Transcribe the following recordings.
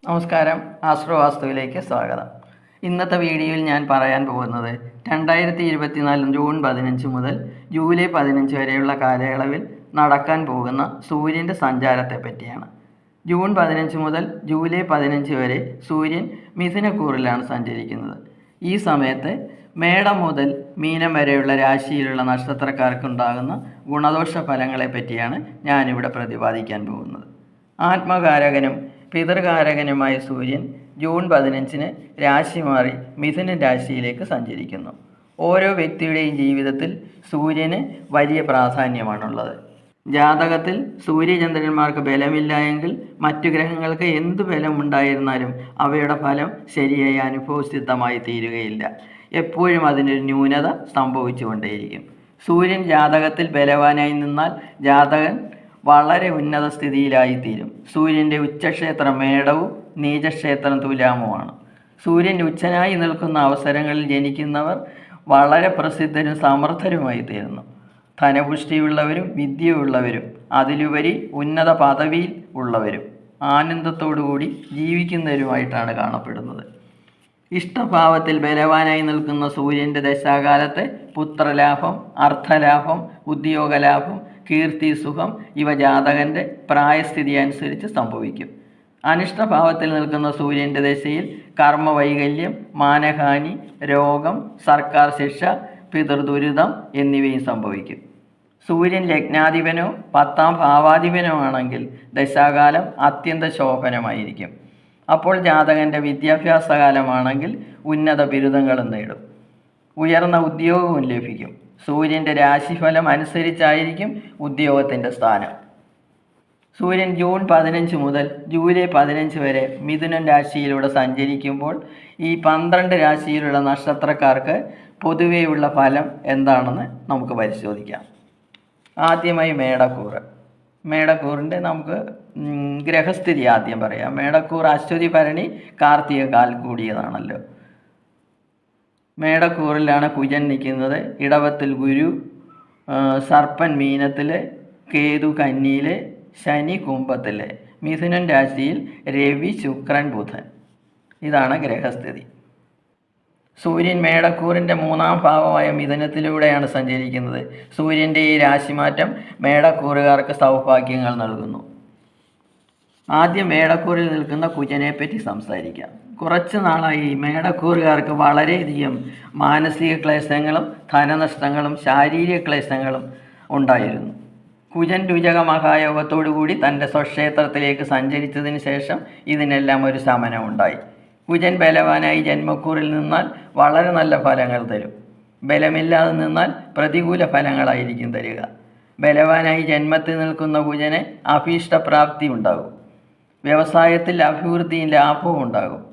നമസ്കാരം, ആസ്ട്രോ വാസ്തുവിലേക്ക് സ്വാഗതം. ഇന്നത്തെ വീഡിയോയിൽ ഞാൻ പറയാൻ പോകുന്നത് 2024 ജൂൺ 15 മുതൽ ജൂലൈ 15 വരെയുള്ള കാലയളവിൽ നടക്കാൻ പോകുന്ന സൂര്യൻ്റെ സഞ്ചാരത്തെ പറ്റിയാണ്. ജൂൺ 15 മുതൽ ജൂലൈ 15 വരെ സൂര്യൻ മിഥുനക്കൂറിലാണ് സഞ്ചരിക്കുന്നത്. ഈ സമയത്ത് മേടം മുതൽ മീനം വരെയുള്ള രാശിയിലുള്ള നക്ഷത്രക്കാർക്കുണ്ടാകുന്ന ഗുണദോഷ ഫലങ്ങളെ പറ്റിയാണ് ഞാനിവിടെ പ്രതിപാദിക്കാൻ പോകുന്നത്. ആത്മകാരകനും പിതൃകാരകനുമായ സൂര്യൻ ജൂൺ 15 രാശി മാറി മിഥുന രാശിയിലേക്ക് സഞ്ചരിക്കുന്നു. ഓരോ വ്യക്തിയുടെയും ജീവിതത്തിൽ സൂര്യന് വലിയ പ്രാധാന്യമാണുള്ളത്. ജാതകത്തിൽ സൂര്യചന്ദ്രന്മാർക്ക് ബലമില്ല എങ്കിൽ മറ്റു ഗ്രഹങ്ങൾക്ക് എന്തു ബലമുണ്ടായിരുന്നാലും അവയുടെ ഫലം ശരിയായി അനുഭവസിദ്ധമായി തീരുകയില്ല. എപ്പോഴും അതിനൊരു ന്യൂനത സംഭവിച്ചുകൊണ്ടേയിരിക്കും. സൂര്യൻ ജാതകത്തിൽ ബലവാനായി നിന്നാൽ ജാതകൻ വളരെ ഉന്നത സ്ഥിതിയിലായിത്തീരും. സൂര്യൻ്റെ ഉച്ചക്ഷേത്രം മേടവും നീചക്ഷേത്രം തുലാമുമാണ്. സൂര്യൻ ഉച്ചനായി നിൽക്കുന്ന അവസരങ്ങളിൽ ജനിക്കുന്നവർ വളരെ പ്രസിദ്ധരും സമർത്ഥരുമായി തീരുന്നു. ധനപുഷ്ടിയുള്ളവരും വിദ്യയുള്ളവരും അതിലുപരി ഉന്നത പദവിയിൽ ഉള്ളവരും ആനന്ദത്തോടുകൂടി ജീവിക്കുന്നവരുമായിട്ടാണ് കാണപ്പെടുന്നത്. ഇഷ്ടഭാവത്തിൽ ബലവാനായി നിൽക്കുന്ന സൂര്യൻ്റെ ദശാകാലത്ത് പുത്രലാഭം, അർത്ഥലാഭം, ഉദ്യോഗലാഭം, കീർത്തി, സുഖം ഇവ ജാതകൻ്റെ പ്രായസ്ഥിതി അനുസരിച്ച് സംഭവിക്കും. അനിഷ്ടഭാവത്തിൽ നിൽക്കുന്ന സൂര്യൻ്റെ ദശയിൽ കർമ്മവൈകല്യം, മാനഹാനി, രോഗം, സർക്കാർ ശിക്ഷ, പിതൃദുരിതം എന്നിവയും സംഭവിക്കും. സൂര്യൻ ലഗ്നാധിപനോ 10ാം ഭാവാധിപനോ ആണെങ്കിൽ ദശാകാലം അത്യന്ത ശോഭനമായിരിക്കും. അപ്പോൾ ജാതകൻ്റെ വിദ്യാഭ്യാസകാലമാണെങ്കിൽ ഉന്നത ബിരുദങ്ങളും നേടും, ഉയർന്ന ഉദ്യോഗവും ലഭിക്കും. സൂര്യൻ്റെ രാശിഫലം അനുസരിച്ചായിരിക്കും ഉദ്യോഗത്തിൻ്റെ സ്ഥാനം. സൂര്യൻ ജൂൺ 15 മുതൽ ജൂലൈ 15 വരെ മിഥുനം രാശിയിലൂടെ സഞ്ചരിക്കുമ്പോൾ ഈ 12 രാശിയിലുള്ള നക്ഷത്രക്കാർക്ക് പൊതുവെയുള്ള ഫലം എന്താണെന്ന് നമുക്ക് പരിശോധിക്കാം. ആദ്യമായി മേടക്കൂറ്. മേടക്കൂറിൻ്റെ നമുക്ക് ഗ്രഹസ്ഥിതി ആദ്യം പറയാം. മേടക്കൂർ അശ്വതി, ഭരണി, കാർത്തിക കാൽ കൂടിയതാണല്ലോ. മേടക്കൂറിലാണ് കുജൻ നിൽക്കുന്നത്. ഇടവത്തിൽ ഗുരു, സർപ്പൻ മീനത്തിൽ, കേതു കന്നിയിൽ, ശനി കുംഭത്തിൽ, മിഥുനൻ രാശിയിൽ രവി, ശുക്രൻ, ബുധൻ. ഇതാണ് ഗ്രഹസ്ഥിതി. സൂര്യൻ മേടക്കൂറിൻ്റെ 3ാം ഭാവമായ മിഥുനത്തിലൂടെയാണ് സഞ്ചരിക്കുന്നത്. സൂര്യൻ്റെ ഈ രാശിമാറ്റം മേടക്കൂറുകാർക്ക് സൗഭാഗ്യങ്ങൾ നൽകുന്നു. ആദ്യം മേടക്കൂറിൽ നിൽക്കുന്ന കുജനെ പറ്റി സംസാരിക്കാം. കുറച്ച് നാളായി മേടക്കൂറുകാർക്ക് വളരെയധികം മാനസിക ക്ലേശങ്ങളും ധനനഷ്ടങ്ങളും ശാരീരിക ക്ലേശങ്ങളും ഉണ്ടായിരുന്നു. കുജൻ രുചക മഹായോഗത്തോടുകൂടി തൻ്റെ സ്വക്ഷേത്രത്തിലേക്ക് സഞ്ചരിച്ചതിന് ശേഷം ഇതിനെല്ലാം ഒരു ശമനമുണ്ടായി. കുജൻ ബലവാനായി ജന്മക്കൂറിൽ നിന്നാൽ വളരെ നല്ല ഫലങ്ങൾ തരും. ബലമില്ലാതെ നിന്നാൽ പ്രതികൂല ഫലങ്ങളായിരിക്കും തരിക. ബലവാനായി ജന്മത്തിൽ നിൽക്കുന്ന കുജന് അഭീഷ്ടപ്രാപ്തി ഉണ്ടാകും. വ്യവസായത്തിൽ അഭിവൃദ്ധിയും ലാഭവും ഉണ്ടാകും.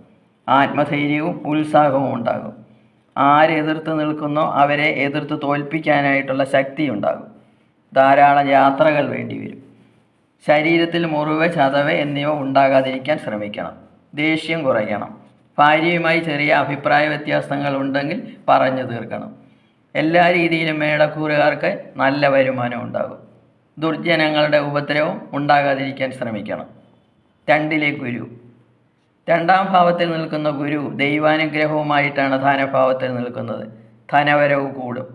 ആത്മധൈര്യവും ഉത്സാഹവും ഉണ്ടാകും. ആരെതിർത്ത് നിൽക്കുന്നോ അവരെ എതിർത്ത് തോൽപ്പിക്കാനായിട്ടുള്ള ശക്തി ഉണ്ടാകും. ധാരാളം യാത്രകൾ വേണ്ടിവരും. ശരീരത്തിൽ മുറിവ്, ചതവ് എന്നിവ ഉണ്ടാകാതിരിക്കാൻ ശ്രമിക്കണം. ദേഷ്യം കുറയ്ക്കണം. ഭാര്യയുമായി ചെറിയ അഭിപ്രായ വ്യത്യാസങ്ങൾ ഉണ്ടെങ്കിൽ പറഞ്ഞു തീർക്കണം. എല്ലാ രീതിയിലും മേടക്കൂറുകാർക്ക് നല്ല വരുമാനം ഉണ്ടാകും. ദുർജനങ്ങളുടെ ഉപദ്രവം ഉണ്ടാകാതിരിക്കാൻ ശ്രമിക്കണം. 2ലെ ഗുരു. 2ാം ഭാവത്തിൽ നിൽക്കുന്ന ഗുരു ദൈവാനുഗ്രഹവുമായിട്ടാണ് ധനഭാവത്തിൽ നിൽക്കുന്നത്. ധനവരവ് കൂടും.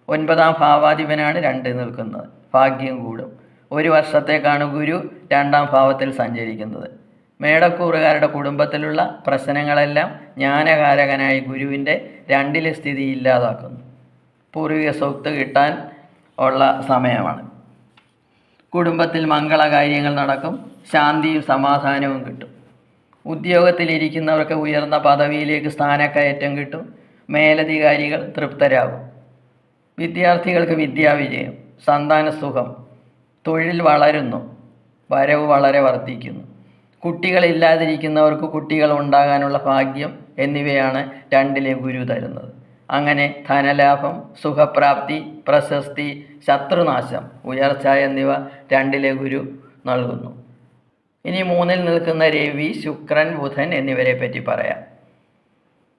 9ാം ഭാവാധിപനാണ് 2 നിൽക്കുന്നത്. ഭാഗ്യം കൂടും. 1 വർഷത്തേക്കാണ് ഗുരു 2ാം ഭാവത്തിൽ സഞ്ചരിക്കുന്നത്. മേടക്കൂറുകാരുടെ കുടുംബത്തിലുള്ള പ്രശ്നങ്ങളെല്ലാം ജ്ഞാനകാരകനായി ഗുരുവിൻ്റെ 2ലെ സ്ഥിതി ഇല്ലാതാക്കുന്നു. പൂർവിക സ്വത്ത് കിട്ടാൻ ഉള്ള സമയമാണ്. കുടുംബത്തിൽ മംഗളകാര്യങ്ങൾ നടക്കും. ശാന്തിയും സമാധാനവും കിട്ടും. ഉദ്യോഗത്തിലിരിക്കുന്നവർക്ക് ഉയർന്ന പദവിയിലേക്ക് സ്ഥാനക്കയറ്റം കിട്ടും. മേലധികാരികൾ തൃപ്തരാകും. വിദ്യാർത്ഥികൾക്ക് വിദ്യാവിജയം, സന്താനസുഖം, തൊഴിൽ വളരുന്നു, വരവ് വളരെ വർദ്ധിക്കുന്നു. കുട്ടികളില്ലാതിരിക്കുന്നവർക്ക് കുട്ടികൾ ഉണ്ടാകാനുള്ള ഭാഗ്യം എന്നിവയാണ് 2ലെ ഗുരു തരുന്നത്. അങ്ങനെ ധനലാഭം, സുഖപ്രാപ്തി, പ്രശസ്തി, ശത്രുനാശം, ഉയർച്ച എന്നിവ 2ലെ ഗുരു നൽകുന്നു. ഇനി 3ൽ നിൽക്കുന്ന രവി, ശുക്രൻ, ബുധൻ എന്നിവരെ പറ്റി പറയാം.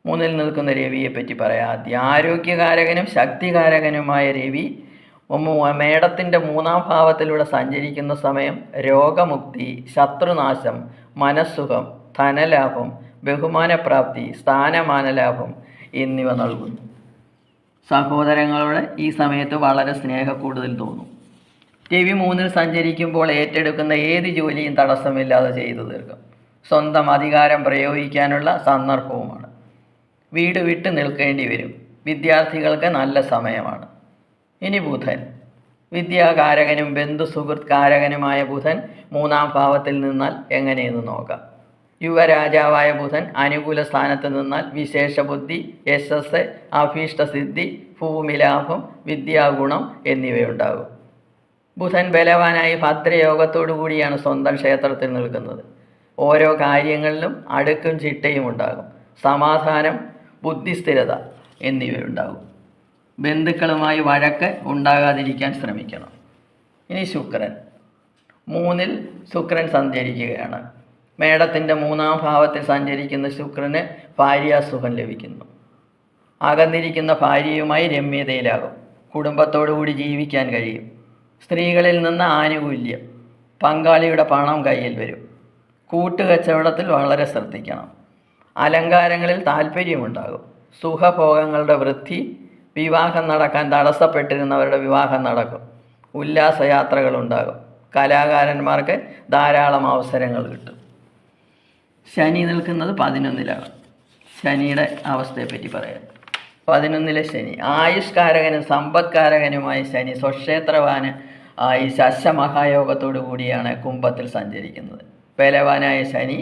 3ൽ നിൽക്കുന്ന രവിയെ പറ്റി പറയാം. ആദ്യം ആരോഗ്യകാരകനും ശക്തികാരകനുമായ രവി മേടത്തിൻ്റെ 3ാം ഭാവത്തിലൂടെ സഞ്ചരിക്കുന്ന സമയം രോഗമുക്തി, ശത്രുനാശം, മനസ്സുഖം, ധനലാഭം, ബഹുമാനപ്രാപ്തി, സ്ഥാനമാനലാഭം എന്നിവ നൽകുന്നു. സഹോദരങ്ങളോട് ഈ സമയത്ത് വളരെ സ്നേഹക്കൂടുതൽ തോന്നും. രവി 3-ൽ സഞ്ചരിക്കുമ്പോൾ ഏറ്റെടുക്കുന്ന ഏത് ജോലിയും തടസ്സമില്ലാതെ ചെയ്തു തീർക്കും. സ്വന്തം അധികാരം പ്രയോഗിക്കാനുള്ള സന്ദർഭവുമാണ്. വീട് വിട്ട് നിൽക്കേണ്ടി വരും. വിദ്യാർത്ഥികൾക്ക് നല്ല സമയമാണ്. ഇനി ബുധൻ. വിദ്യാകാരകനും ബന്ധുസുഹൃത്കാരകനുമായ ബുധൻ 3-ാം ഭാവത്തിൽ നിന്നാൽ എങ്ങനെയെന്ന് നോക്കാം. യുവരാജാവായ ബുധൻ അനുകൂല സ്ഥാനത്ത് നിന്നാൽ വിശേഷ ബുദ്ധി, യശസ്, അഭീഷ്ടസിദ്ധി, ഭൂമിലാഭം, വിദ്യാഗുണം എന്നിവയുണ്ടാകും. ബുധൻ ബലവാനായി ഭദ്രയോഗത്തോടു കൂടിയാണ് സ്വന്തം ക്ഷേത്രത്തിൽ നിൽക്കുന്നത്. ഓരോ കാര്യങ്ങളിലും അടുക്കും ചിട്ടയും ഉണ്ടാകും. സമാധാനം, ബുദ്ധിസ്ഥിരത എന്നിവയുണ്ടാകും. ബന്ധുക്കളുമായി വഴക്ക് ഉണ്ടാകാതിരിക്കാൻ ശ്രമിക്കണം. ഇനി ശുക്രൻ. 3-ൽ ശുക്രൻ സഞ്ചരിക്കുകയാണ്. മേടത്തിൻ്റെ 3-ാം ഭാവത്തിൽ സഞ്ചരിക്കുന്ന ശുക്രന് ഭാര്യാസുഖം ലഭിക്കുന്നു. അകന്നിരിക്കുന്ന ഭാര്യയുമായി രമ്യതയിലാകും. കുടുംബത്തോടുകൂടി ജീവിക്കാൻ കഴിയും. സ്ത്രീകളിൽ നിന്ന് ആനുകൂല്യം, പങ്കാളിയുടെ പണം കയ്യിൽ വരും. കൂട്ടുകച്ചവടത്തിൽ വളരെ ശ്രദ്ധിക്കണം. അലങ്കാരങ്ങളിൽ താല്പര്യമുണ്ടാകും. സുഖഭോഗങ്ങളുടെ വൃദ്ധി, വിവാഹം നടക്കാൻ തടസ്സപ്പെട്ടിരുന്നവരുടെ വിവാഹം നടക്കും. ഉല്ലാസയാത്രകളുണ്ടാകും. കലാകാരന്മാർക്ക് ധാരാളം അവസരങ്ങൾ കിട്ടും. ശനി നിൽക്കുന്നത് 11-ലാണ്. ശനിയുടെ അവസ്ഥയെപ്പറ്റി പറയാം. 11-ലെ ശനി ആയുഷ്കാരകനും സമ്പത്കാരകനുമായ ശനി സ്വക്ഷേത്രവാന് ആയി ശശമഹായോഗത്തോടു കൂടിയാണ് കുംഭത്തിൽ സഞ്ചരിക്കുന്നത്. ബലവാനായ ശനി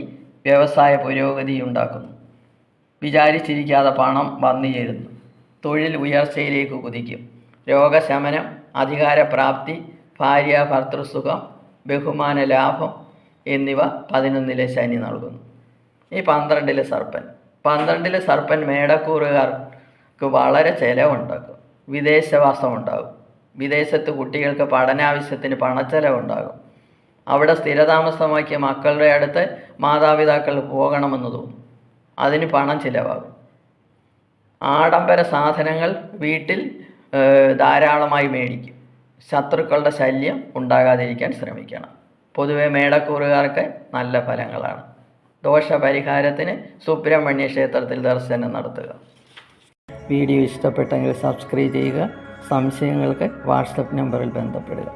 വ്യവസായ പുരോഗതി ഉണ്ടാക്കുന്നു. വിചാരിച്ചിരിക്കാതെ പണം വന്നു ചേരുന്നു. തൊഴിൽ ഉയർച്ചയിലേക്ക് കുതിക്കും. രോഗശമനം, അധികാരപ്രാപ്തി, ഭാര്യ ഭർത്തൃസുഖം, ബഹുമാന ലാഭം എന്നിവ 11-ലെ ശനി നൽകുന്നു. ഈ 12-ലെ സർപ്പൻ. 12-ലെ സർപ്പൻ മേടക്കൂറുകാർക്ക് വളരെ ചെലവുണ്ടാക്കും. വിദേശവാസം ഉണ്ടാകും. വിദേശത്ത് കുട്ടികൾക്ക് പഠനാവശ്യത്തിന് പണച്ചെലവുണ്ടാകും. അവിടെ സ്ഥിരതാമസമാക്കിയ മക്കളുടെ അടുത്ത് മാതാപിതാക്കൾ പോകണമെന്ന് തോന്നും. അതിന് പണം ചിലവാകും. ആഡംബര സാധനങ്ങൾ വീട്ടിൽ ധാരാളമായി മേടിക്കും. ശത്രുക്കളുടെ ശല്യം ഉണ്ടാകാതിരിക്കാൻ ശ്രമിക്കണം. പൊതുവെ മേടക്കൂറുകാർക്ക് നല്ല ഫലങ്ങളാണ്. ദോഷപരിഹാരത്തിന് സുബ്രഹ്മണ്യ ക്ഷേത്രത്തിൽ ദർശനം നടത്തുക. വീഡിയോ ഇഷ്ടപ്പെട്ടെങ്കിൽ സബ്സ്ക്രൈബ് ചെയ്യുക. സംശയങ്ങൾക്ക് വാട്സപ്പ് നമ്പറിൽ ബന്ധപ്പെടുക.